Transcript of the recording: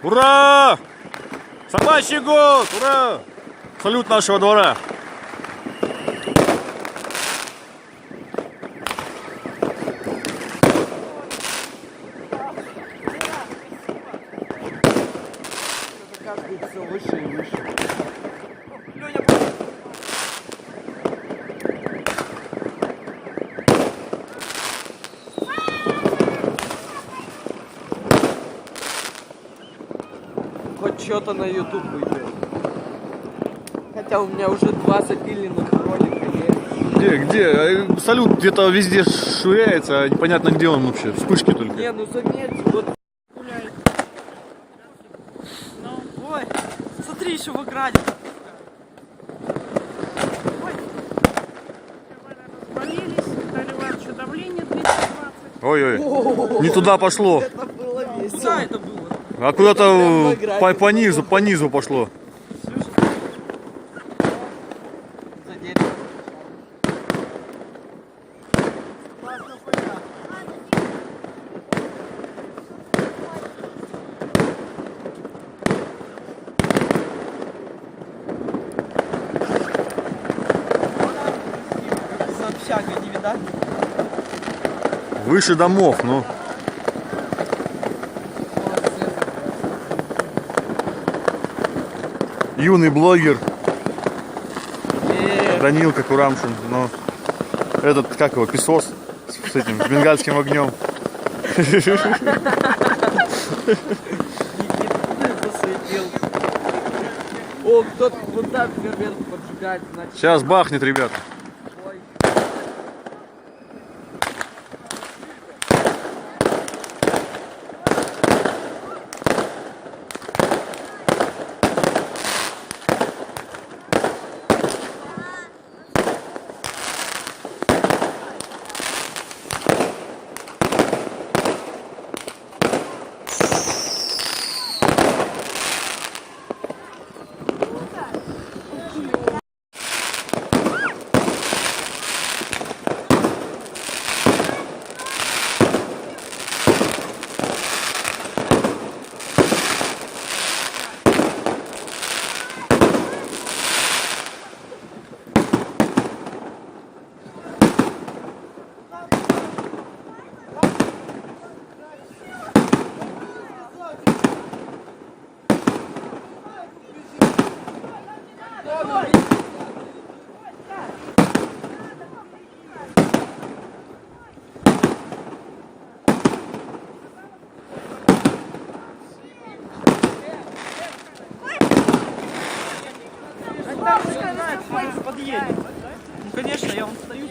Ура! Собачий год! Ура! Салют нашего двора! Каждый все выше и выше. Хоть что-то на YouTube выйдет. Хотя у меня уже 2 запиленных ролика есть. Где? Салют где-то везде швыряется, а непонятно где он вообще. Вспышки только. Не, ну заметь, вот Гуляет. Ну, ой, смотри, еще в ограде. Ой. Развалились, Виталий Ивановичу давление 220. Ой-ой. Не туда пошло. это было весело. Куда это было? А куда-то прям в по низу пошло. За дерево. За общагой не видать. Выше домов, ну. Юный блогер Данилка Курамшин, но этот, как его, песос с этим, с бенгальским огнем. Засветил. О, кто-то вот так фейерверк поджигает, значит. Сейчас бахнет, ребята. Ой. Подъедет. Ну, конечно, я вам стою.